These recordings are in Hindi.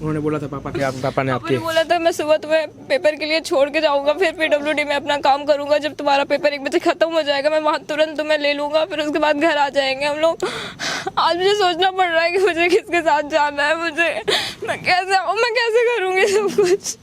उन्होंने बोला था पापा के, पापा ने आपके बोला था मैं सुबह तुम्हें पेपर के लिए छोड़ के जाऊंगा, फिर पीडब्ल्यूडी में अपना काम करूंगा, जब तुम्हारा पेपर 1 बजे खत्म हो जाएगा मैं वहाँ तुरंत तुम्हें ले लूंगा, फिर उसके बाद घर आ जाएंगे हम लोग। आज मुझे सोचना पड़ रहा है कि मुझे किसके साथ जाना है, मैं कैसे करूंगी सब कुछ।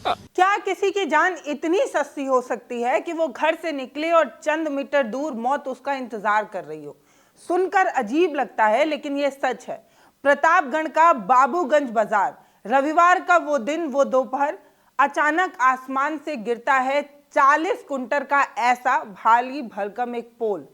क्या किसी की जान इतनी सस्ती हो सकती है कि वो घर से निकले और चंद मीटर दूर मौत उसका इंतजार कर रही हो? सुनकर अजीब लगता है लेकिन ये सच है। प्रतापगढ़ का बाबूगंज बाजार, रविवार का वो दिन, वो दोपहर, अचानक आसमान से गिरता है 40 कुंटल का ऐसा भारी भरकम एक पोल।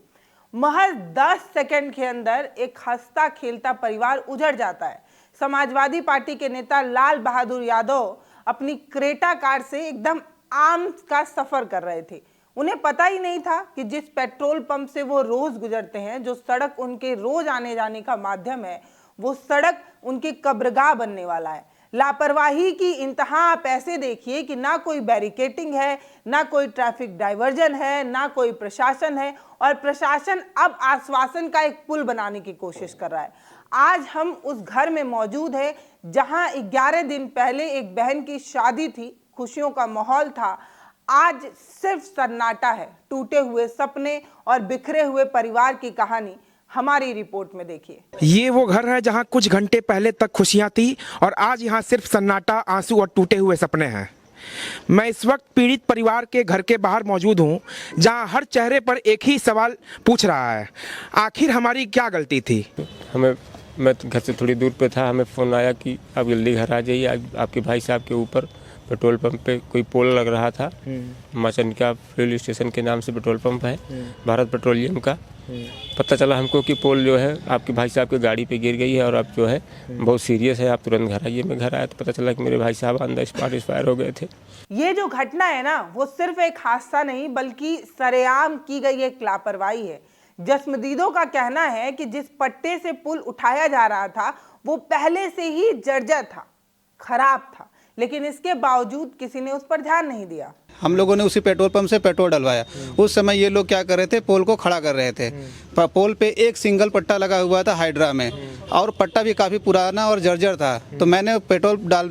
महज 10 सेकंड के अंदर एक हंसता खेलता परिवार उजड़ जाता है। समाजवादी पार्टी के नेता लाल बहादुर यादव अपनी क्रेटा कार से एकदम आम का सफर कर रहे थे। उन्हें पता ही नहीं था कि जिस पेट्रोल पंप से वो रोज गुजरते हैं, जो सड़क उनके रोज आने जाने का माध्यम है, वो सड़क उनकी कब्रगाह बनने वाला है। लापरवाही की इंतहा आप ऐसे देखिए कि ना कोई बैरिकेटिंग है, ना कोई ट्रैफिक डाइवर्जन है, ना कोई प्रशासन है, और प्रशासन अब आश्वासन का एक पुल बनाने की कोशिश कर रहा है। आज हम उस घर में मौजूद हैं जहां 11 दिन पहले एक बहन की शादी थी, खुशियों का माहौल था। आज सिर्फ सन्नाटा है, टूटे हुए सपने और बिखरे हुए परिवार की कहानी हमारी रिपोर्ट में देखिए। ये वो घर है जहां कुछ घंटे पहले तक खुशियां थी और आज यहां सिर्फ सन्नाटा, आंसू और टूटे हुए सपने हैं। मैं इस वक्त पीड़ित परिवार के घर के बाहर मौजूद हूं, जहां हर चेहरे पर एक ही सवाल पूछ रहा है, आखिर हमारी क्या गलती थी? मैं तो घर से थोड़ी दूर पे था, हमें फ़ोन आया कि आप जल्दी घर आ जाइए, आपके भाई साहब के ऊपर पेट्रोल पंप पे कोई पोल लग रहा था। माचनिका फ्यूल स्टेशन के नाम से पेट्रोल पंप है, भारत पेट्रोलियम का। पता चला हमको कि पोल जो है आपके भाई साहब की गाड़ी पे गिर गई है और आप जो है बहुत सीरियस है, आप तुरंत घर आइए। मैं घर आया तो पता चला कि मेरे भाई साहब ऑन द स्पॉट एक्सपायर हो गए थे। ये जो घटना है ना, वो सिर्फ एक हादसा नहीं बल्कि सरेआम की गई एक लापरवाही है। जस्मदीदों का कहना है कि जिस पट्टे से पुल उठाया जा रहा था वो पहले से ही जर्जर था, खराब था, लेकिन इसके बावजूद किसी ने उस पर ध्यान नहीं दिया। हम लोगों ने उसी पेट्रोल पंप से पेट्रोल डलवाया। उस समय ये लोग क्या कर रहे थे, पोल को खड़ा कर रहे थे। पोल पे एक सिंगल पट्टा लगा हुआ था हाइड्रा में, और पट्टा भी काफ़ी पुराना और जर्जर था। तो मैंने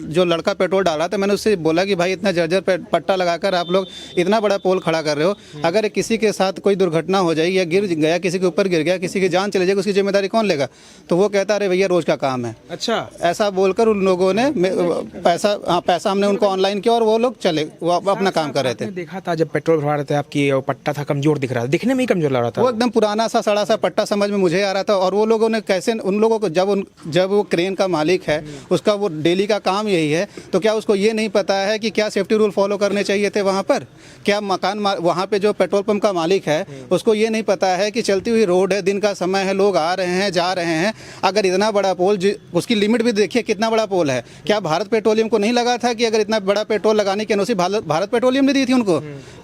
जो लड़का पेट्रोल डाला था, मैंने उससे बोला कि भाई इतना जर्जर पट्टा लगाकर आप लोग इतना बड़ा पोल खड़ा कर रहे हो, अगर किसी के साथ कोई दुर्घटना हो जाएगी या गिर गया, किसी के ऊपर गिर गया, किसी की जान चले जाएगी, उसकी जिम्मेदारी कौन लेगा? तो वो कहता अरे भैया रोज़ का काम है। अच्छा, ऐसा बोलकर उन लोगों ने पैसा हमने उनको ऑनलाइन किया और वो लोग चले, वो अपना काम कर रहे थे। देखा था जब पेट्रोल भरवा रहे थे आपकी, वो पट्टा था कमजोर दिख रहा था, दिखने में ही कमजोर लग रहा था। वो एकदम पुराना सा सड़ा सा पट्टा समझ में मुझे आ रहा था। और वो लोगों ने कैसे, उन लोगों को जब वो क्रेन का मालिक है, उसका वो डेली का काम यही है, तो क्या उसको ये नहीं पता है कि क्या सेफ्टी रूल फॉलो करने चाहिए थे वहाँ पर? क्या वहाँ पे जो पेट्रोल पंप का मालिक है उसको ये नहीं पता है कि चलती हुई रोड है, दिन का समय है, लोग आ रहे हैं जा रहे हैं, अगर इतना बड़ा पोल, उसकी लिमिट भी देखिए कितना बड़ा पोल है। क्या भारत पेट्रोलियम को नहीं लगा था कि अगर इतना बड़ा पेट्रोल लगाने की एनओसी भारत पेट्रोलियम ने दी थी उनको?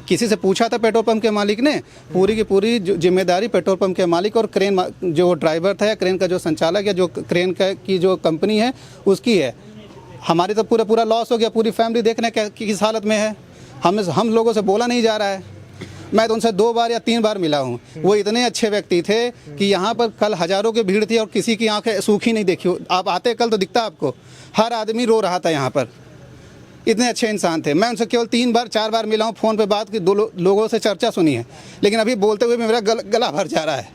किसी से पूछा था पेट्रोल पंप के मालिक ने? पूरी की पूरी जिम्मेदारी पेट्रोल पंप के मालिक और क्रेन जो ड्राइवर था या क्रेन का जो संचालक या जो क्रेन की जो कंपनी है उसकी है। हमारी तो पूरा लॉस हो गया, पूरी फैमिली देखने किस हालत में है। हम लोगों से बोला नहीं जा रहा है। मैं तो उनसे 2 बार या 3 बार मिला हूँ। वो इतने अच्छे व्यक्ति थे कि यहाँ पर कल हज़ारों की भीड़ थी और किसी की आंखें सूखी नहीं देखी। आप आते कल तो दिखता आपको, हर आदमी रो रहा था यहाँ पर। इतने अच्छे इंसान थे। मैं उनसे केवल 3 बार 4 बार मिला हूँ, फ़ोन पे बात की, 2 लोगों से चर्चा सुनी है, लेकिन अभी बोलते हुए मेरा गला भर जा रहा है।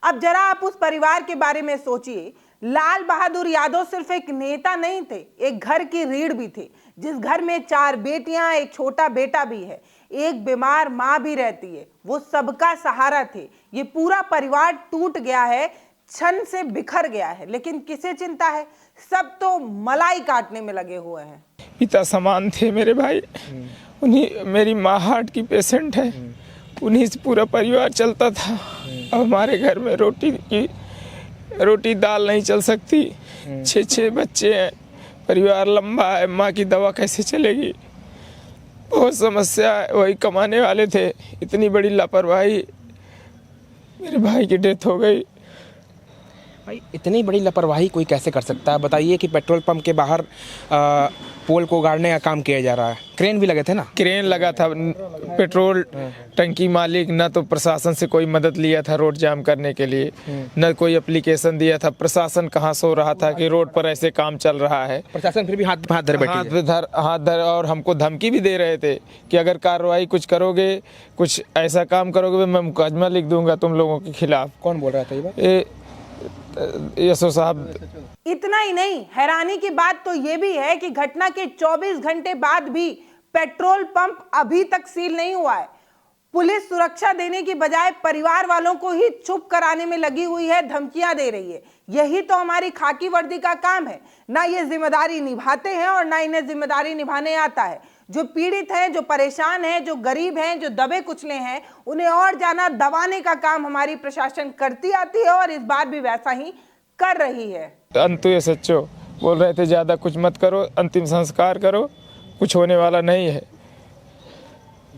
अब जरा आप उस परिवार के बारे में सोचिए। लाल बहादुर यादव सिर्फ एक नेता नहीं थे, एक घर की रीढ़ भी थे, जिस घर में 4 बेटियां, एक छोटा बेटा भी है, एक बीमार माँ भी रहती है। वो सबका सहारा थे। ये पूरा परिवार टूट गया है, क्षण से बिखर गया है, लेकिन किसे चिंता है? सब तो मलाई काटने में लगे हुए हैं। पिता समान थे मेरे भाई, उन्हीं, मेरी माँ हार्ट की पेशेंट है, उन्हीं से पूरा परिवार चलता था। अब हमारे घर में रोटी दाल नहीं चल सकती, 6 बच्चे हैं, परिवार लंबा है, माँ की दवा कैसे चलेगी? बहुत समस्या है। वही कमाने वाले थे, इतनी बड़ी लापरवाही, मेरे भाई की डेथ हो गई। भाई इतनी बड़ी लापरवाही कोई कैसे कर सकता है? बताइए कि पेट्रोल पंप के बाहर पोल को गाड़ने का काम किया जा रहा है, क्रेन भी लगे थे ना? क्रेन लगा था, पेट्रोल टंकी मालिक न तो प्रशासन से कोई मदद लिया था रोड जाम करने के लिए, न कोई एप्लीकेशन दिया था। प्रशासन कहाँ सो रहा था कि रोड पर ऐसे काम चल रहा है। प्रशासन फिर भी हाथ पे हाथ धरे बैठी है। हाथ धर और हमको धमकी भी दे रहे थे कि अगर कार्रवाई कुछ करोगे, कुछ ऐसा काम करोगे मैं मुकदमा लिख दूंगा तुम लोगों के खिलाफ। कौन बोल रहा था ये बात? यसो साहब। इतना ही नहीं, हैरानी की बात तो ये भी है कि घटना के 24 घंटे बाद भी पेट्रोल पंप अभी तक सील नहीं हुआ है। पुलिस सुरक्षा देने की बजाय परिवार वालों को ही चुप कराने में लगी हुई है, धमकियां दे रही है। यही तो हमारी खाकी वर्दी का काम है। ना ये जिम्मेदारी निभाते हैं और ना इन्हें जिम्मेदारी निभाने आता है। जो पीड़ित हैं, जो परेशान हैं, जो गरीब हैं, जो दबे कुचले हैं, उन्हें और जाना दबाने का काम हमारी प्रशासन करती आती है और इस बार भी वैसा ही कर रही है। अंतु ये सच्चो बोल रहे थे, ज्यादा कुछ मत करो, अंतिम संस्कार करो, कुछ होने वाला नहीं है।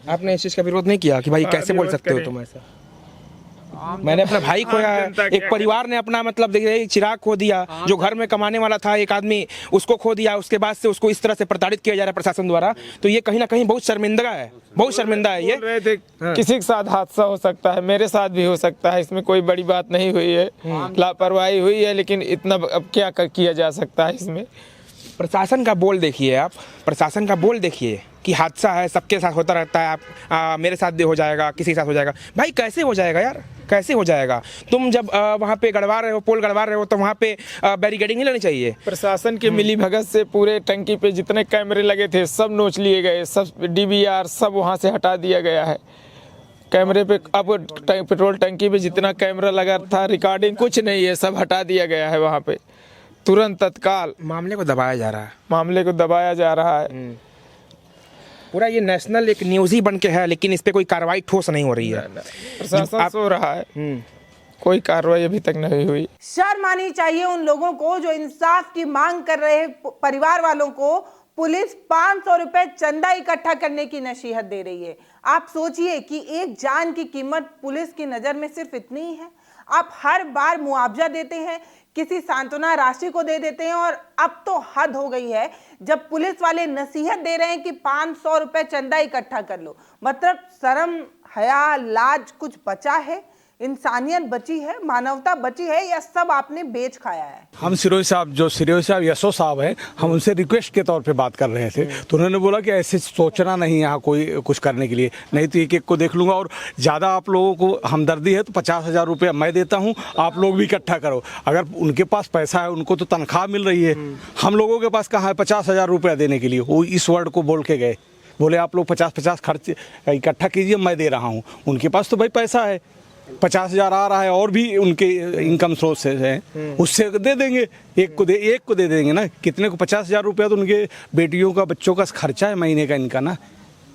आपने इस चीज का विरोध नहीं किया कि भाई कैसे बोल सकते हो तुम ऐसा? मैंने अपना भाई खोया है, एक परिवार ने अपना मतलब देखिए चिराग खो दिया, जो घर में कमाने वाला था एक आदमी, उसको खो दिया। उसके बाद से उसको इस तरह से प्रताड़ित किया जा रहा है प्रशासन द्वारा, तो ये कहीं ना कहीं बहुत शर्मिंदा है, बहुत शर्मिंदा है। ये बोल रहे थे किसी के साथ हादसा हो सकता है, मेरे साथ भी हो सकता है, इसमें कोई बड़ी बात नहीं हुई है, लापरवाही हुई है, लेकिन इतना अब क्या किया जा सकता है इसमें। प्रशासन का बोल देखिए आप, प्रशासन का बोल देखिए कि हादसा है, सबके साथ होता रहता है। आप मेरे साथ भी हो जाएगा, किसी के साथ हो जाएगा। भाई कैसे हो जाएगा यार, कैसे हो जाएगा? तुम जब वहाँ पे गड़वा रहे हो, पोल गड़वा रहे हो, तो वहाँ पे बैरिकेडिंग नहीं लगनी चाहिए? प्रशासन के मिली भगत से पूरे टंकी पे जितने कैमरे लगे थे सब नोच लिए गए, सब DVR सब वहाँ से हटा दिया गया है। कैमरे पे अब पेट्रोल टंकी पे जितना कैमरा लगा था, रिकॉर्डिंग कुछ नहीं है, सब हटा दिया गया है वहाँ पे तुरंत तत्काल। मामले को दबाया जा रहा है, मामले को दबाया जा रहा है। पूरा ये नेशनल एक न्यूज ही बन के है, लेकिन इस पे कोई कार्रवाई ठोस नहीं हो रही है। प्रशासन सो रहा है, कोई कार्रवाई अभी तक नहीं हुई। शर्म आनी चाहिए उन लोगों को जो इंसाफ की मांग कर रहे परिवार वालों को पुलिस 500 रुपए चंदा इकट्ठा करने की नसीहत दे रही है। आप सोचिए कि एक जान की कीमत पुलिस की नजर में सिर्फ इतनी ही है। आप हर बार मुआवजा देते हैं, किसी सांत्वना राशि को दे देते हैं, और अब तो हद हो गई है जब पुलिस वाले नसीहत दे रहे हैं कि 500 रुपए चंदा इकट्ठा कर लो। मतलब शर्म, हया, लाज कुछ बचा है? इंसानियत बची है? मानवता बची है? या सब आपने बेच खाया है? हम सिरोही साहब यसो साहब हैं, हम उनसे रिक्वेस्ट के तौर पे बात कर रहे थे, तो उन्होंने बोला कि ऐसे सोचना नहीं यहाँ कोई कुछ करने के लिए, नहीं तो एक एक को देख लूँगा, और ज़्यादा आप लोगों को हमदर्दी है तो 50,000 रुपया मैं देता हूँ, आप लोग भी इकट्ठा करो। अगर उनके पास पैसा है, उनको तो तनख्वाह मिल रही है, हम लोगों के पास कहाँ है 50,000 रुपया देने के लिए? वो इस वर्ड को बोल के गए, बोले आप लोग 50-50 खर्च इकट्ठा कीजिए, मैं दे रहा हूँ। उनके पास तो भाई पैसा है, 50,000 आ रहा है, और भी उनके इनकम सोर्स हैं, उससे दे देंगे, एक को दे देंगे ना। कितने को? 50,000 रुपया तो उनके बेटियों का, बच्चों का खर्चा है महीने का इनका ना।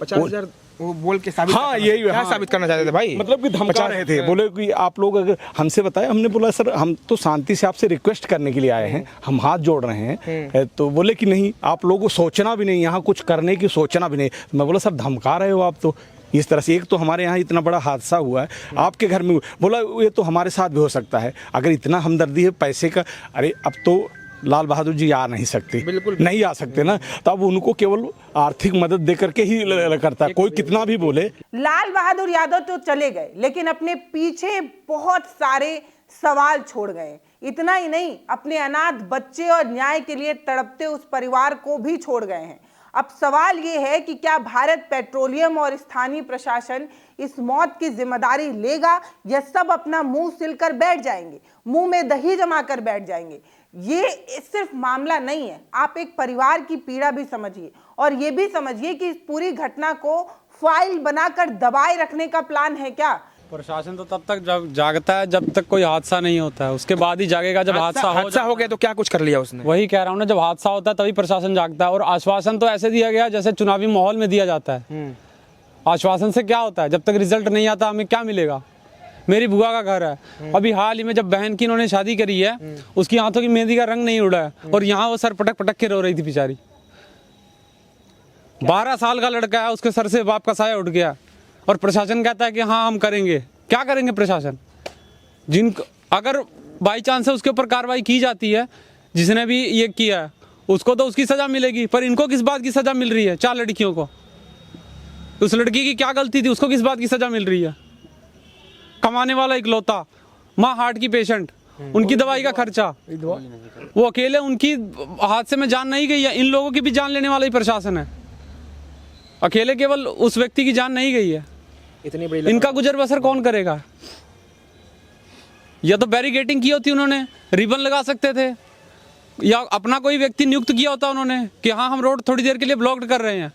50,000 वो बोल के साबित हाँ, यही क्या साबित करना चाहते थे भाई? मतलब कि धमका रहे थे, बोले कि आप लोग अगर हमसे बताए। हमने बोला सर हम तो शांति से आपसे रिक्वेस्ट करने के लिए आए हैं, हम हाथ जोड़ रहे हैं। तो बोले कि नहीं, आप लोगों को सोचना भी नहीं, यहाँ कुछ करने की सोचना भी नहीं। मैं बोला सर धमका रहे हो आप तो इस तरह से। एक तो हमारे यहाँ इतना बड़ा हादसा हुआ है, आपके घर में, बोला ये तो हमारे साथ भी हो सकता है। अगर इतना हमदर्दी है पैसे का, अरे अब तो लाल बहादुर जी आ नहीं सकते, बिल्कुल नहीं आ सकते ना, तो अब उनको केवल आर्थिक मदद दे करके ही करता है, कोई कितना भी बोले। लाल बहादुर यादव तो चले गए, लेकिन अपने पीछे बहुत सारे सवाल छोड़ गए। इतना ही नहीं, अपने अनाथ बच्चे और न्याय के लिए तड़पते उस परिवार को भी छोड़ गए हैं। अब सवाल ये है कि क्या भारत पेट्रोलियम और स्थानीय प्रशासन इस मौत की जिम्मेदारी लेगा, या सब अपना मुंह सिलकर बैठ जाएंगे, मुंह में दही जमा कर बैठ जाएंगे? ये सिर्फ मामला नहीं है, आप एक परिवार की पीड़ा भी समझिए, और ये भी समझिए कि इस पूरी घटना को फाइल बनाकर दबाए रखने का प्लान है क्या? प्रशासन तो तब तक जागता है जब तक कोई हादसा नहीं होता है, उसके बाद ही जागेगा जब हादसा हो गया। तो क्या कुछ कर लिया उसने? वही कह रहा हूँ ना, जब हादसा होता है तभी प्रशासन जागता है। और आश्वासन तो ऐसे दिया गया जैसे चुनावी माहौल में दिया जाता है। आश्वासन से क्या होता है? जब तक रिजल्ट नहीं आता हमें क्या मिलेगा? मेरी बुआ का घर है, अभी हाल ही में जब बहन की इन्होंने शादी करी है, उसकी हाथों की मेहंदी का रंग नहीं उड़ा है, और यहाँ वो सर पटक पटक के रो रही थी बेचारी। 12 साल का लड़का है, उसके सर से बाप का साया उठ गया, और प्रशासन कहता है कि हाँ हम करेंगे। क्या करेंगे प्रशासन? अगर बाई चांस से उसके ऊपर कार्रवाई की जाती है, जिसने भी ये किया है उसको तो उसकी सज़ा मिलेगी, पर इनको किस बात की सज़ा मिल रही है? 4 लड़कियों को, उस लड़की की क्या गलती थी, उसको किस बात की सज़ा मिल रही है? कमाने वाला इकलौता, माँ हार्ट की पेशेंट, उनकी दवाई का खर्चा, वो अकेले, उनकी हादसे में जान नहीं गई है, इन लोगों की भी जान लेने वाला ही प्रशासन है। अकेले केवल उस व्यक्ति की जान नहीं गई है, इतनी बड़ी इनका गुजर बसर कौन करेगा? या तो बैरिकेटिंग की होती उन्होंने, रिबन लगा सकते थे, या अपना कोई व्यक्ति नियुक्त किया होता उन्होंने कि हाँ हम रोड थोड़ी देर के लिए ब्लॉक्ड कर रहे हैं।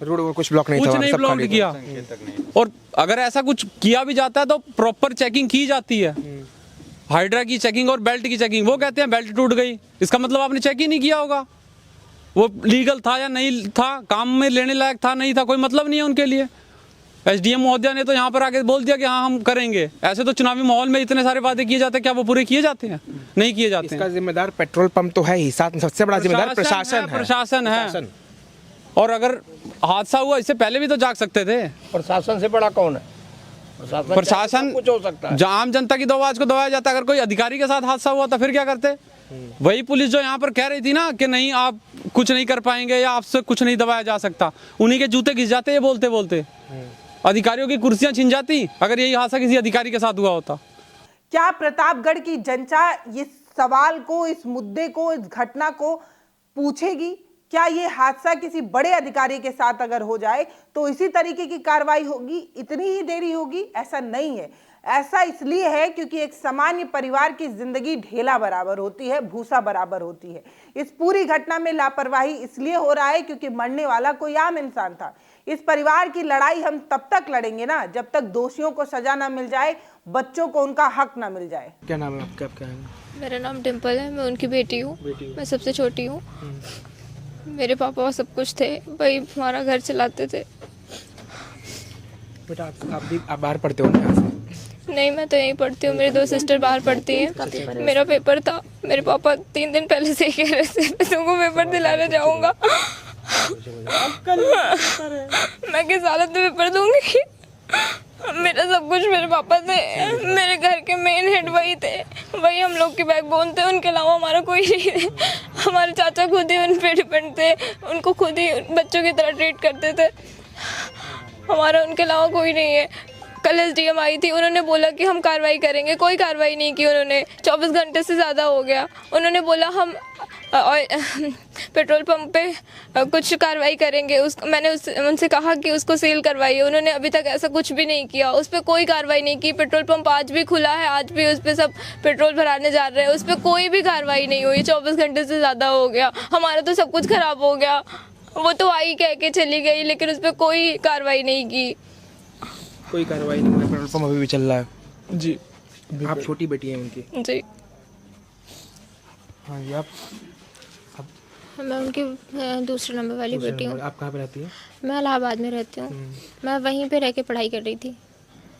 रोड और कुछ ब्लॉक नहीं था, कुछ नहीं सब ब्लॉक खाली था। किया। और अगर ऐसा कुछ किया भी जाता है तो प्रॉपर चेकिंग की जाती है, हाइड्रा की चेकिंग और बेल्ट की चेकिंग। वो कहते हैं बेल्ट टूट गई, इसका मतलब आपने चेक ही नहीं किया होगा, वो लीगल था या नहीं था, काम में लेने लायक था नहीं था, कोई मतलब नहीं है उनके लिए। एसडीएम महोदया ने तो यहाँ पर आके बोल दिया कि हाँ हम करेंगे। ऐसे तो चुनावी माहौल में इतने सारे वादे किए जाते हैं, क्या वो पूरे किए जाते हैं? नहीं किए जाते इसका हैं। जिम्मेदार पेट्रोल पंप तो है ही, साथ में सबसे बड़ा जिम्मेदार प्रशासन है। प्रशासन है। और अगर हादसा हुआ इससे पहले भी तो जाग सकते थे। प्रशासन से बड़ा कौन है? प्रशासन कुछ हो सकता है। जो आम जनता की आवाज को दबाया जाता है। अगर कोई अधिकारी के साथ हादसा हुआ तो फिर क्या करते? वही पुलिस जो यहाँ पर कह रही थी ना कि नहीं आप कुछ नहीं कर पाएंगे या आपसे कुछ नहीं दबाया जा सकता, उन्हीं के जूते घिस जाते ये बोलते बोलते, अधिकारियों की कुर्सियां छिन जाती अगर यही हादसा किसी अधिकारी के साथ हुआ होता। क्या प्रतापगढ़ की जनता इस सवाल को, इस मुद्दे को, इस घटना को पूछेगी? क्या ये हादसा किसी बड़े अधिकारी के साथ अगर हो जाए तो इसी तरीके की कार्रवाई होगी, इतनी ही देरी होगी? ऐसा नहीं है। ऐसा इसलिए है क्योंकि एक सामान्य परिवार की जिंदगी ढेला बराबर होती है, भूसा बराबर होती है। इस पूरी घटना में लापरवाही इसलिए हो रहा है क्योंकि मरने वाला कोई आम इंसान था। इस परिवार की लड़ाई हम तब तक लड़ेंगे ना जब तक दोषियों को सजा ना मिल जाए, बच्चों को उनका हक ना मिल जाए। क्या नाम है आपका? क्या है? मेरा नाम डिम्पल है, मैं उनकी बेटी हूँ, मैं सबसे छोटी हूँ। मेरे पापा सब कुछ थे, वही हमारा घर चलाते थे। बेटा आप बाहर पढ़ते हो ना यहाँ से? नहीं, मैं तो यहीं पढ़ती हूँ, मेरी 2 सिस्टर बाहर पढ़ती हैं। मेरा पेपर था, मेरे पापा 3 दिन पहले से ही कह रहे थे मैं तुमको पेपर दिलाने जाऊँगा। मैं किस हालत में पेपर दूंगी? मेरा सब कुछ मेरे पापा थे, मेरे घर के मेन हेड वही थे, वही हम लोग के बैकबोन थे, उनके अलावा हमारा कोई नहीं थे। हमारे चाचा खुद ही उन पे डिपेंड थे, उनको खुद ही बच्चों की तरह ट्रीट करते थे। हमारा उनके अलावा कोई नहीं है। कल एसडीएम आई थी, उन्होंने बोला कि हम कार्रवाई करेंगे, कोई कार्रवाई नहीं की उन्होंने। 24 घंटे से ज़्यादा हो गया। उन्होंने बोला हम पेट्रोल पंप पे कुछ कार्रवाई करेंगे। मैंने उनसे कहा कि उसको सील करवाइए, उन्होंने अभी तक ऐसा कुछ भी नहीं किया, उस पर कोई कार्रवाई नहीं की। पेट्रोल पंप आज भी खुला है, आज भी उस पर सब पेट्रोल भराने जा रहे हैं, उस पर कोई भी कार्रवाई नहीं हुई। 24 घंटे से ज़्यादा हो गया, हमारा तो सब कुछ खराब हो गया। वो तो आई कह के चली गई, लेकिन उस पर कोई कार्रवाई नहीं की। कोई कार्रवाई नहीं हुई, पेट्रोल पंप अभी भी चल रहा है। जी, आप छोटी बेटी हैं उनकी? जी, हाँ जी। आप मैं उनकी दूसरे नंबर वाली बेटी हूँ। आप कहाँ पे रहती हैं? मैं इलाहाबाद में रहती हूँ। मैं वहीं पे रह के पढ़ाई कर रही थी।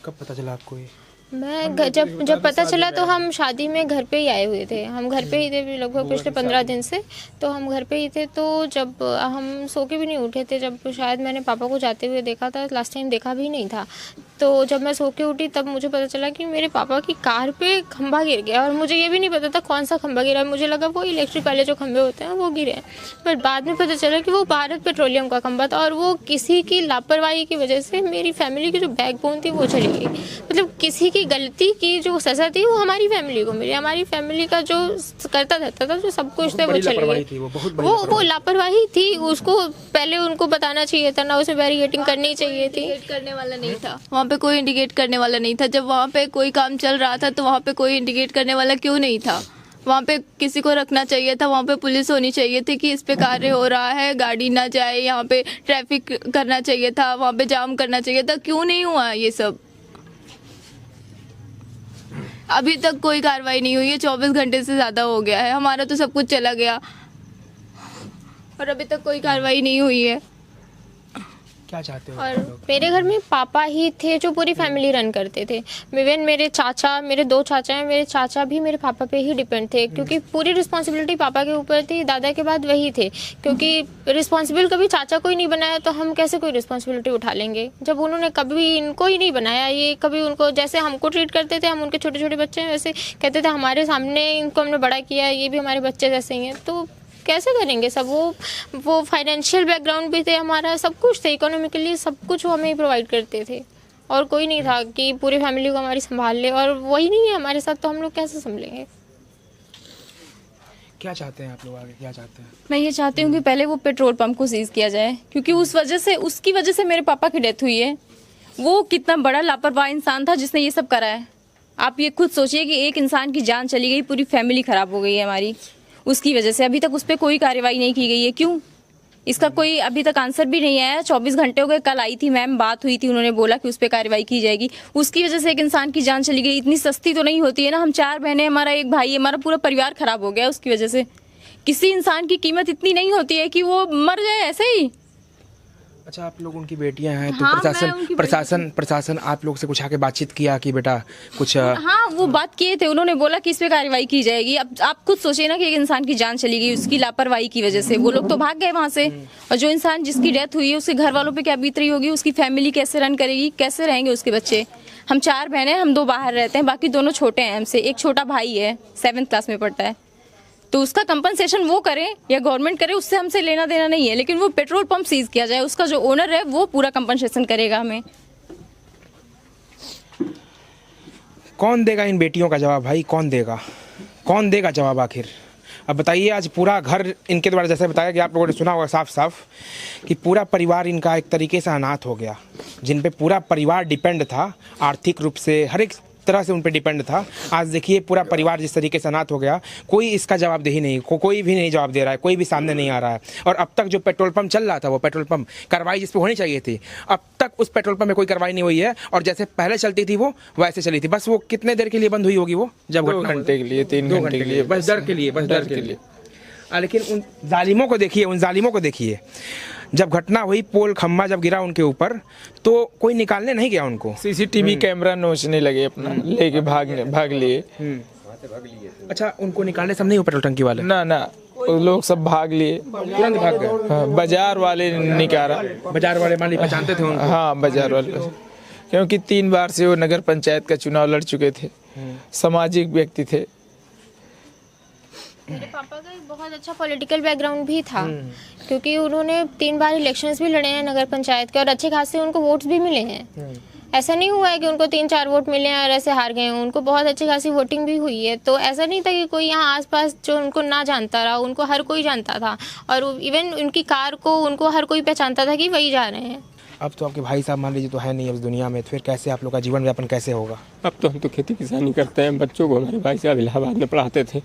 कब पता चला आपको ये? मैं जब पता चला तो हम शादी में घर पे ही आए हुए थे। हम घर पे ही थे लगभग पिछले 15 दिन से, तो हम घर पे ही थे। तो जब हम सो के भी नहीं उठे थे, जब शायद मैंने पापा को जाते हुए देखा था, लास्ट टाइम देखा भी नहीं था। तो जब मैं सो के उठी तब मुझे पता चला कि मेरे पापा की कार पे खंभा गिर गया, और मुझे ये भी नहीं पता था कौन सा खंभा गिरा। मुझे लगा वो इलेक्ट्रिक वाले जो खंभे होते हैं वो गिरे हैं, बट बाद में पता चला कि वो भारत पेट्रोलियम का खंभा था। और वो किसी की लापरवाही की वजह से मेरी फैमिली की जो बैकबोन थी वो चली गई। मतलब किसी की गलती की जो सज़ा थी वो हमारी फैमिली को मिली। हमारी फैमिली का जो करता रहता था, जो सब कुछ थे, वो चली गई। वो लापरवाही थी। उसको पहले उनको बताना चाहिए था ना, उसमें बैरिकेटिंग करनी चाहिए थी। करने वाला नहीं था वहाँ पे, कोई इंडिकेट करने वाला नहीं था। जब वहाँ पे कोई काम चल रहा था तो वहाँ पे कोई इंडिकेट करने वाला क्यों नहीं था? वहाँ पे किसी को रखना चाहिए था, वहाँ पे पुलिस होनी चाहिए थी कि इस पे कार्य हो रहा है, गाड़ी ना जाए, यहाँ पे ट्रैफिक करना चाहिए था, वहाँ पे जाम करना चाहिए था। क्यों नहीं हुआ ये सब? अभी तक कोई कार्रवाई नहीं हुई है। 24 घंटे से ज़्यादा हो गया है, हमारा तो सब कुछ चला गया और अभी तक कोई कार्रवाई नहीं हुई है। क्या चाहते हो? और मेरे घर में पापा ही थे जो पूरी फैमिली रन करते थे। इवन मेरे चाचा, मेरे 2 चाचा हैं, मेरे चाचा भी मेरे पापा पे ही डिपेंड थे, क्योंकि पूरी रिस्पॉन्सिबिलिटी पापा के ऊपर थी। दादा के बाद वही थे, क्योंकि रिस्पॉन्सिबल कभी चाचा को ही नहीं बनाया तो हम कैसे कोई रिस्पॉन्सिबिलिटी उठा लेंगे, जब उन्होंने कभी इनको ही नहीं बनाया। ये कभी उनको जैसे हमको ट्रीट करते थे, हम उनके छोटे छोटे बच्चे हैं, वैसे कहते थे हमारे सामने इनको हमने बड़ा किया, ये भी हमारे बच्चे जैसे ही हैं। तो कैसे करेंगे सब? वो फाइनेंशियल बैकग्राउंड भी थे हमारा, सब कुछ थे, इकोनॉमिकली सब कुछ वो हमें प्रोवाइड करते थे, और कोई नहीं था कि पूरी फैमिली को हमारी संभाल ले, और वही नहीं है हमारे साथ, तो हम लोग कैसे संभलेंगे? क्या चाहते हैं आप लोग आगे, क्या चाहते हैं? मैं ये चाहती हूँ कि पहले वो पेट्रोल पंप को सीज किया जाए, क्योंकि उसकी वजह से मेरे पापा की डेथ हुई है। वो कितना बड़ा लापरवाह इंसान था जिसने ये सब करा है। आप ये खुद सोचिए कि एक इंसान की जान चली गई, पूरी फैमिली खराब हो गई है हमारी उसकी वजह से। अभी तक उस पर कोई कार्रवाई नहीं की गई है, क्यों? इसका कोई अभी तक आंसर भी नहीं आया। 24 घंटे हो गए, कल आई थी मैम, बात हुई थी, उन्होंने बोला कि उस पर कार्रवाई की जाएगी। उसकी वजह से एक इंसान की जान चली गई, इतनी सस्ती तो नहीं होती है ना। हम 4 बहनें, हमारा एक भाई है, हमारा पूरा परिवार खराब हो गया उसकी वजह से। किसी इंसान की कीमत इतनी नहीं होती है कि वो मर जाए ऐसे ही। अच्छा, आप लोग उनकी बेटियां हैं, तो हाँ, प्रशासन आप लोग से कुछ आके बातचीत किया कि बेटा कुछ? हाँ, वो बात किए थे, उन्होंने बोला कि इस पे कार्रवाई की जाएगी। अब आप खुद सोचिए ना कि एक इंसान की जान चली गई उसकी लापरवाही की वजह से। वो लोग तो भाग गए वहाँ से, और जो इंसान जिसकी डेथ हुई है उसके घर वालों पे क्या बीत रही होगी, उसकी फैमिली कैसे रन करेगी, कैसे रहेंगे उसके बच्चे? हम 4 बहनें, हम 2 बाहर रहते हैं, बाकी दोनों छोटे हैं हमसे। एक छोटा भाई है, 7th क्लास में पढ़ता है, तो उसका कंपनसेशन वो करे या गवर्नमेंट करे, उससे हमसे लेना देना नहीं है। लेकिन वो पेट्रोल पंप सीज किया जाए, उसका जो ओनर है वो पूरा कंपनसेशन करेगा हमें। कौन देगा इन बेटियों का जवाब भाई? कौन देगा जवाब आखिर? अब बताइए, आज पूरा घर इनके द्वारा, जैसे बताया कि आप लोगों ने सुना होगा साफ साफ कि पूरा परिवार इनका एक तरीके से अनाथ हो गया, जिन पे पूरा परिवार डिपेंड था, आर्थिक रूप से हर एक तरह से उन पे डिपेंड था। आज देखिए पूरा परिवार जिस तरीके से अनाथ हो गया, कोई इसका जवाबदेही नहीं, कोई भी नहीं जवाब दे रहा है, कोई भी सामने नहीं आ रहा है। और अब तक जो पेट्रोल पंप चल रहा था, वो पेट्रोल पंप कार्रवाई जिस पे होनी चाहिए थी, अब तक उस पेट्रोल पंप में कोई कार्रवाई नहीं हुई है। और जैसे पहले चलती थी वो वैसे चली थी। बस वो कितने देर के लिए बंद हुई होगी? वो जब 2 घंटे के लिए, 3 घंटे के लिए, बस डर के लिए। लेकिन उन जालिमों को देखिए, जब घटना हुई, पोल खम्मा जब गिरा उनके ऊपर, तो कोई निकालने नहीं गया उनको। सीसीटीवी कैमरा नोचने लगे अपना, लेके भाग लिए। अच्छा, उनको निकालने सब नहीं हो पेट्रोल टंकी वाले? ना, वो लोग सब भाग लिए, तुरंत भाग गए। हाँ, बाजार वाले निकाला। बाजार वाले मान ली पहचानते थे उनको? हाँ, बाजार वाले, क्योंकि 3 बार से वो नगर पंचायत का चुनाव लड़ चुके थे, सामाजिक व्यक्ति थे। मेरे पापा का एक बहुत अच्छा पॉलिटिकल बैकग्राउंड भी था, क्योंकि उन्होंने 3 बार इलेक्शंस भी लड़े हैं नगर पंचायत के, और अच्छे खासे उनको वोट्स भी मिले हैं। ऐसा नहीं हुआ है कि उनको 3-4 वोट मिले हैं और ऐसे हार गए हैं, उनको बहुत अच्छी खासी वोटिंग भी हुई है। तो ऐसा नहीं था कि कोई यहाँ आसपास जो उनको ना जानता रहा, उनको हर कोई जानता था, और इवन उनकी कार को उनको हर कोई पहचानता था कि वही जा रहे हैं। अब तो आपके भाई साहब मान लीजिए तो है नहीं अब इस दुनिया में, तो फिर कैसे आप लोग का जीवन यापन कैसे होगा? अब तो हम तो खेती किसानी करते हैं। बच्चों को हमारे भाई साहब इलाहाबाद में पढ़ाते थे,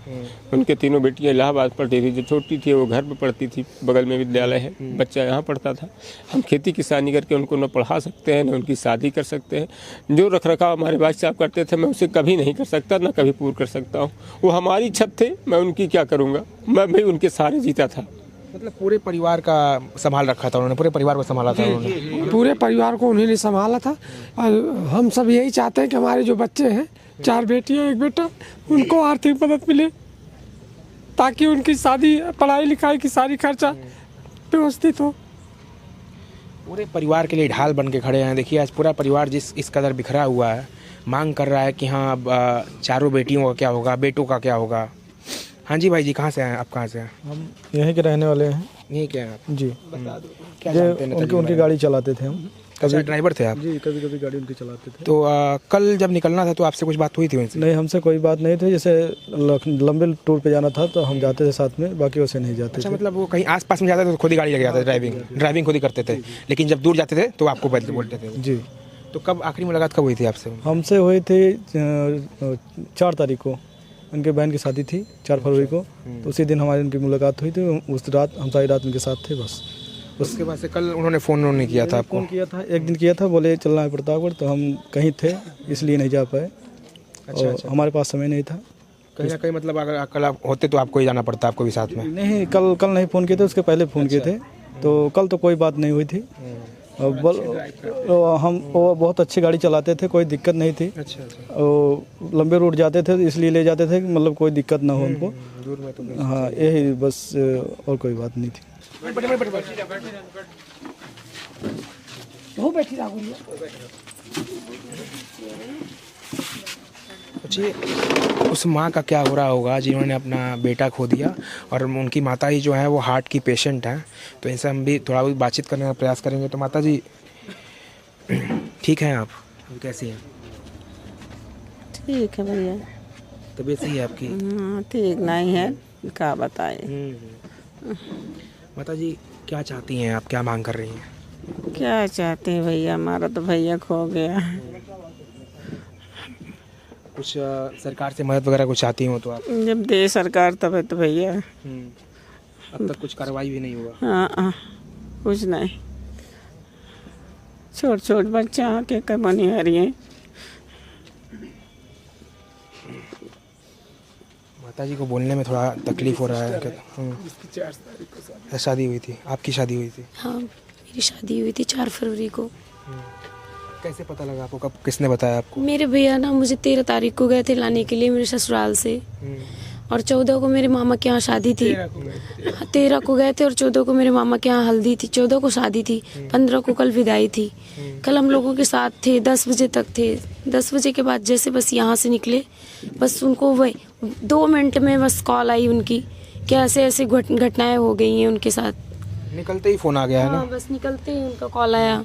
उनके तीनों बेटियां इलाहाबाद पढ़ती थी। जो छोटी थी वो घर पे पढ़ती थी, बगल में विद्यालय है, बच्चा यहाँ पढ़ता था। हम खेती किसानी करके उनको न पढ़ा सकते हैं, न उनकी शादी कर सकते हैं। जो रख रखाव हमारे भाई साहब करते थे, मैं उसे कभी नहीं कर सकता, न कभी पूरा कर सकता हूँ। वो हमारी छत थे, मैं उनकी क्या करूँगा? मैं भी उनके सहारे जीता था। मतलब पूरे परिवार का संभाल रखा था उन्होंने, पूरे परिवार को संभाला था उन्होंने। पूरे परिवार को उन्हीं ने संभाला था। और हम सब यही चाहते हैं कि हमारे जो बच्चे हैं, 4 बेटियां 1 बेटा, उनको आर्थिक मदद मिले, ताकि उनकी शादी, पढ़ाई लिखाई की सारी खर्चा व्यवस्थित हो। पूरे परिवार के लिए ढाल बन के खड़े हैं। देखिए आज पूरा परिवार इस कदर बिखरा हुआ है, मांग कर रहा है कि हाँ अब 4 बेटियों का क्या होगा, बेटों का क्या होगा। हाँ जी भाई जी, कहाँ से हैं आप? कहाँ से हैं? हम यहीं के रहने वाले हैं। यहीं के हैं आप? जी। क्या जानते हैं? उनकी गाड़ी चलाते थे हम। कभी ड्राइवर थे आप? जी, कभी कभी गाड़ी उनकी चलाते थे। तो कल जब निकलना था तो आपसे कुछ बात हुई थी उनसे? नहीं, हमसे कोई बात नहीं थी। जैसे लंबे टूर पे जाना था तो हम जाते थे साथ में, बाकी वैसे नहीं जाते। अच्छा, मतलब वो कहीं आसपास में जाते थे तो खुद ही गाड़ी लग जाता था, ड्राइविंग खुद ही करते थे, लेकिन जब दूर जाते थे तो आपको बोलते थे? जी। तो कब आखिरी मुलाकात कब हुई थी आपसे? हमसे हुई थी 4 तारीख को। उनके बहन की शादी थी 4 फरवरी को, तो उसी दिन हमारी उनकी मुलाकात हुई थी। उस रात हम सारी रात उनके साथ थे बस। उसके बाद से कल उन्होंने फ़ोन नहीं किया था आपको? फ़ोन किया था, एक दिन किया था, बोले चलना है प्रतापगढ़, तो हम कहीं थे इसलिए नहीं जा पाए। अच्छा। हमारे पास समय नहीं था। कहीं ना कहीं मतलब अगर कल आप होते तो आपको ही जाना पड़ता, आपको भी साथ में? नहीं, कल नहीं फ़ोन किए थे, उसके पहले फ़ोन किए थे। तो कल तो कोई बात नहीं हुई थी। हम वो बहुत अच्छी गाड़ी चलाते थे, कोई दिक्कत नहीं थी। अच्छा अच्छा। वो लंबे रूट जाते थे इसलिए ले जाते थे कि मतलब कोई दिक्कत ना हो उनको। दूर में तो हाँ यही बस, और कोई बात नहीं थी। जी, उस माँ का क्या हो रहा होगा जिन्होंने अपना बेटा खो दिया, और उनकी माता जी जो है वो हार्ट की पेशेंट हैं। तो इनसे हम भी थोड़ा बहुत बातचीत करने का प्रयास करेंगे। तो माता जी ठीक हैं आप? कैसी हैं? ठीक है भैया। तबीयत सही है आपकी? हाँ ठीक नहीं है, क्या बताए। माता जी क्या चाहती हैं आप, क्या मांग कर रही हैं? क्या चाहते हैं भैया, हमारा तो भैया खो गया। कुछ सरकार से मदद वगैरह कुछ चाहती हो तो आप? जब दे सरकार तब है तो भैया। अब तक कुछ कार्रवाई भी नहीं हुआ? हाँ कुछ नहीं, छोट छोट बच्चा के कमनी हरी है। माता जी को बोलने में थोड़ा तकलीफ हो रहा है। शादी हुई थी? आपकी शादी हुई थी? हाँ मेरी शादी हुई थी 4 फरवरी को। कैसे पता लगा आपको, कब किसने बताया आपको? मेरे भैया ना मुझे 13 तारीख को गए थे लाने के लिए मेरे ससुराल से, और 14 को मेरे मामा के यहाँ शादी थी। 13 को गए थे और 14 को मेरे मामा के यहाँ हल्दी थी, 14 को शादी थी, 15 को कल विदाई थी। कल हम लोगों के साथ थे, 10 बजे तक थे। 10 बजे के बाद जैसे बस यहाँ से निकले, बस उनको वही 2 मिनट में बस कॉल आई उनकी कि ऐसे ऐसे घटनाएं हो गई हैं उनके साथ। निकलते ही फोन आ गया है ना? हाँ बस निकलते ही उनका कॉल आया।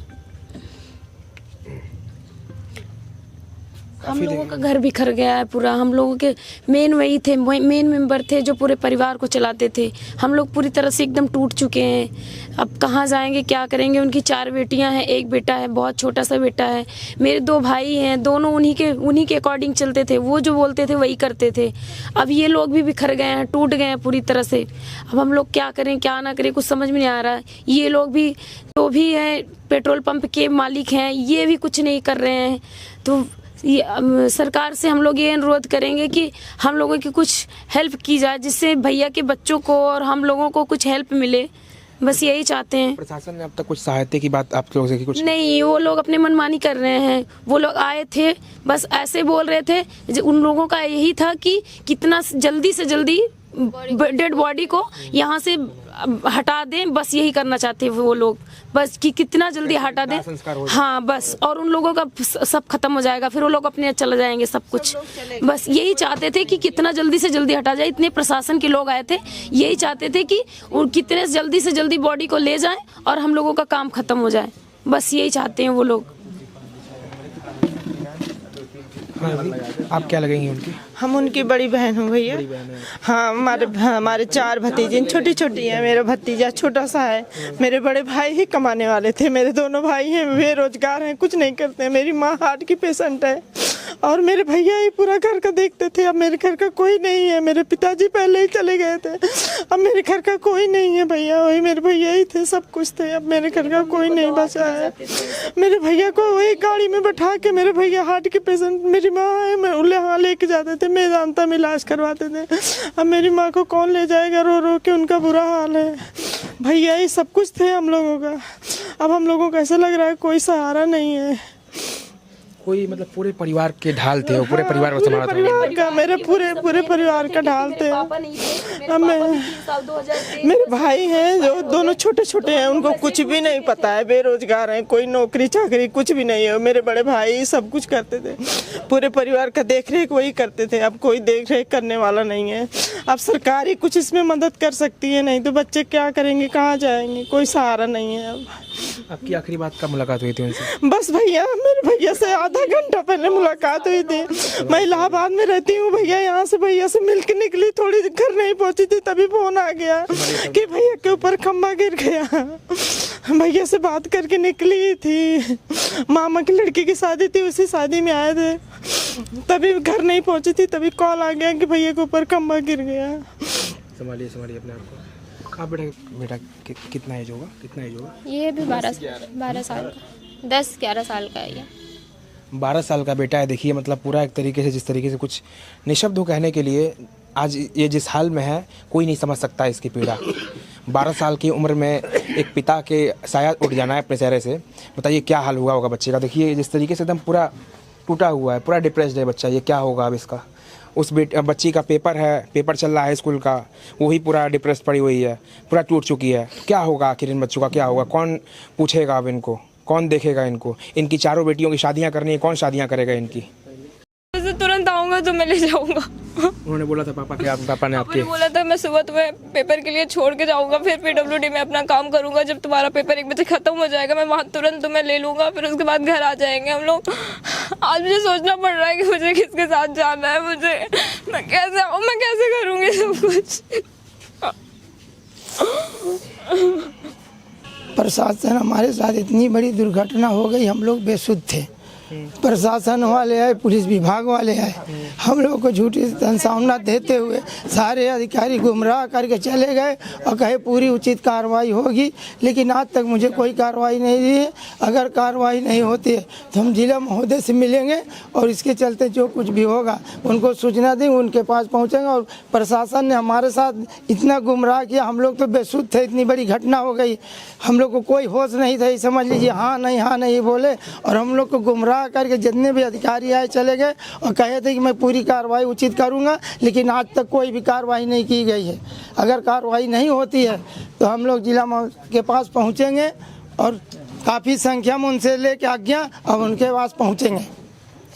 हम लोगों का घर बिखर गया है पूरा। हम लोगों के मेन वही थे, मेन मेंबर थे जो पूरे परिवार को चलाते थे। हम लोग पूरी तरह से एकदम टूट चुके हैं। अब कहाँ जाएंगे, क्या करेंगे? उनकी 4 बेटियां हैं, 1 बेटा है, बहुत छोटा सा बेटा है। मेरे 2 भाई हैं, दोनों उन्हीं के अकॉर्डिंग चलते थे। वो जो बोलते थे वही करते थे। अब ये लोग भी बिखर गए हैं, टूट गए हैं पूरी तरह से। अब हम लोग क्या करें क्या ना करें, कुछ समझ में नहीं आ रहा है। ये लोग भी जो भी हैं पेट्रोल पंप के मालिक हैं, ये भी कुछ नहीं कर रहे हैं। तो ये सरकार से हम लोग ये अनुरोध करेंगे कि हम लोगों की कुछ हेल्प की जाए, जिससे भैया के बच्चों को और हम लोगों को कुछ हेल्प मिले। बस यही चाहते हैं। प्रशासन ने अब तक कुछ सहायता की बात आप लोगों से की? कुछ नहीं, वो लोग अपने मनमानी कर रहे हैं। वो लोग आए थे, बस ऐसे बोल रहे थे। उन लोगों का यही था कि कितना जल्दी से जल्दी डेड बॉडी को यहाँ से हटा दें, बस यही करना चाहते हैं वो लोग। बस कि कितना जल्दी हटा दें, हाँ बस, और उन लोगों का सब खत्म हो जाएगा, फिर वो लोग अपने चले जाएंगे सब कुछ। बस यही चाहते थे कि कितना जल्दी से जल्दी हटा जाए। इतने प्रशासन के लोग आए थे, यही चाहते थे कि कितने जल्दी से जल्दी बॉडी को ले जाएं और हम लोगों का काम खत्म हो जाए। बस यही चाहते हैं वो लोग। आप क्या लगेंगी उनकी? हम उनकी बड़ी बहन हूँ भैया। हाँ हमारे 4 भतीजे, छोटी छोटी हैं। मेरा भतीजा छोटा सा है। मेरे बड़े भाई ही कमाने वाले थे। मेरे दोनों भाई हैं बेरोजगार हैं, कुछ नहीं करते हैं। मेरी माँ हार्ट की पेशेंट है और मेरे भैया ही पूरा घर का देखते थे। अब मेरे घर का कोई नहीं है। मेरे पिताजी पहले ही चले गए थे। अब मेरे घर का कोई नहीं है भैया, वही मेरे भैया ही थे, सब कुछ थे। अब मेरे घर का कोई नहीं बचा है। मेरे भैया को वही गाड़ी में बैठा के, मेरे भैया हार्ट की पेशेंट, मेरी माँ है, मैं वहाँ लेके जाते थे, मेदांता में इलाज करवाते थे। अब मेरी माँ को कौन ले जाएगा? रो रो के उनका बुरा हाल है। भैया ही सब कुछ थे हम लोगों का। अब हम लोगों को ऐसा लग रहा है कोई सहारा नहीं है। कोई मतलब पूरे परिवार के ढाल थे, वो पूरे परिवार को संभाला था? परिवार का, मेरे पूरे परिवार का ढाल थे। मेरे भाई हैं जो दोनों छोटे छोटे हैं, उनको कुछ भी नहीं पता है, बेरोजगार हैं, कोई नौकरी चाकरी कुछ भी नहीं है। मेरे बड़े भाई सब कुछ करते थे, पूरे परिवार का देख रेख वही करते थे। अब कोई देख रेख करने वाला नहीं है। अब सरकार ही कुछ इसमें मदद कर सकती है, नहीं तो बच्चे क्या करेंगे, कहाँ जाएंगे? कोई सहारा नहीं है। अब आपकी आखिरी बात कब मुलाकात हुई थी उनसे? बस भैया, मेरे भैया से आधा घंटा पहले मुलाकात हुई थी। मैं इलाहाबाद में रहती हूँ भैया, यहाँ से भैया से मिल के निकली, थोड़ी घर नहीं पहुँची थी तभी फोन आ गया कि भैया के ऊपर खम्बा गिर गया। भैया से बात करके निकली थी। मामा की लड़की की शादी थी, उसी शादी में आए थे, तभी घर नहीं पहुँची थी, तभी कॉल आ गया कि भैया के ऊपर खम्बा गिर गया। संभालिए अपने आप को। आप बेटा कितना एज होगा? ये भी 12 साल का, 10-11 साल का है ये। 12 साल का बेटा है। देखिए मतलब पूरा एक तरीके से, जिस तरीके से कुछ निशब्द हो कहने के लिए, आज ये जिस हाल में है कोई नहीं समझ सकता इसकी पीड़ा। 12 साल की उम्र में एक पिता के साया उठ जाना है अपने चेहरे से, बताइए क्या हाल हुआ होगा बच्चे का। देखिए जिस तरीके से एकदम पूरा टूटा हुआ है, पूरा डिप्रेस्ड है बच्चा, ये क्या होगा अब इसका। उस बच्ची का पेपर है, पेपर चल रहा है स्कूल का, वही पूरा डिप्रेस पड़ी हुई है, पूरा टूट चुकी है। क्या होगा आखिर इन बच्चों का, क्या होगा, कौन पूछेगा अब इनको, कौन देखेगा इनको। इनकी चारों बेटियों की शादियां करनी है, कौन शादियां करेगा इनकी। तुरंत आऊंगा तो मैं ले जाऊंगा। उन्होंने बोला था पापा के, पापा ने आपके बोला था मैं सुबह तुम्हें पेपर के लिए छोड़ के जाऊंगा, फिर PWD में अपना काम करूंगा। जब तुम्हारा पेपर 1 बजे खत्म हो जाएगा मैं वहाँ तुरंत तुम्हें ले लूंगा, फिर उसके बाद घर आ जाएंगे हम लोग। आज मुझे सोचना पड़ रहा है कि मुझे किसके साथ जाना है, मैं कैसे आऊँ, मैं कैसे करूँगी सब कुछ। प्रशासन हमारे साथ इतनी बड़ी दुर्घटना हो गई, हम लोग बेसुध थे। प्रशासन वाले आए, पुलिस विभाग वाले आए, हम लोग को झूठी सामना देते हुए सारे अधिकारी गुमराह करके चले गए और कहे पूरी उचित कार्रवाई होगी, लेकिन आज तक मुझे कोई कार्रवाई नहीं दी है। अगर कार्रवाई नहीं होती है तो हम जिला महोदय से मिलेंगे और इसके चलते जो कुछ भी होगा उनको सूचना देंगे, उनके पास पहुंचेंगे। और प्रशासन ने हमारे साथ इतना गुमराह किया, हम लोग तो बेसुध थे, इतनी बड़ी घटना हो गई, हम लोग को कोई होश नहीं था, समझ लीजिए हाँ नहीं बोले और हम लोग को गुमराह करके जितने भी अधिकारी आए चले गए और कहे थे कि मैं पूरी कार्रवाई उचित करूंगा, लेकिन आज तक कोई भी कार्रवाई नहीं की गई है। अगर कार्रवाई नहीं होती है तो हम लोग जिला के पास पहुंचेंगे और काफ़ी संख्या में उनसे लेके आज्ञा अब उनके पास पहुंचेंगे।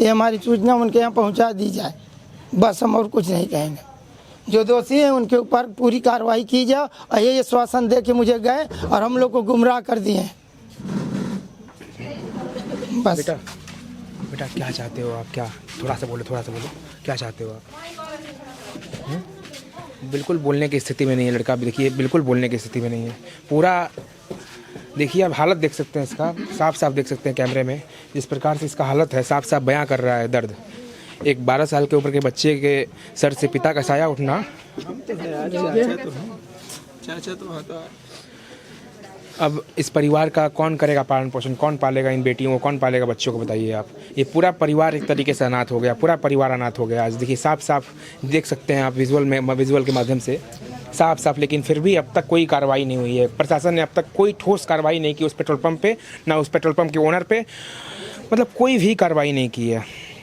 ये हमारी सूचना उनके यहाँ पहुंचा दी जाए, बस हम और कुछ नहीं कहेंगे। जो दोषी हैं उनके ऊपर पूरी कार्रवाई की जाए। और ये आश्वासन दे के मुझे गए और हम लोग को गुमराह कर दिए। बस बेटा क्या चाहते हो आप, क्या थोड़ा सा बोलो क्या चाहते हो आप। बिल्कुल बोलने की स्थिति में नहीं है लड़का, देखिए बिल्कुल बोलने की स्थिति में नहीं है। पूरा देखिए आप हालत देख सकते हैं इसका, साफ देख सकते हैं कैमरे में जिस प्रकार से इसका हालत है, साफ बयां कर रहा है दर्द। एक 12 साल के ऊपर के बच्चे के सर से पिता का साया उठना, अब इस परिवार का कौन करेगा पालन पोषण, कौन पालेगा इन बेटियों को, कौन पालेगा बच्चों को, बताइए आप। ये पूरा परिवार एक तरीके से अनाथ हो गया, पूरा परिवार अनाथ हो गया। आज देखिए साफ देख सकते हैं आप विजुअल के माध्यम से साफ। लेकिन फिर भी अब तक कोई कार्रवाई नहीं हुई है। प्रशासन ने अब तक कोई ठोस कार्रवाई नहीं की उस पेट्रोल पंप पे, ना उस पेट्रोल पंप के ओनर पे, मतलब कोई भी कार्रवाई नहीं की है।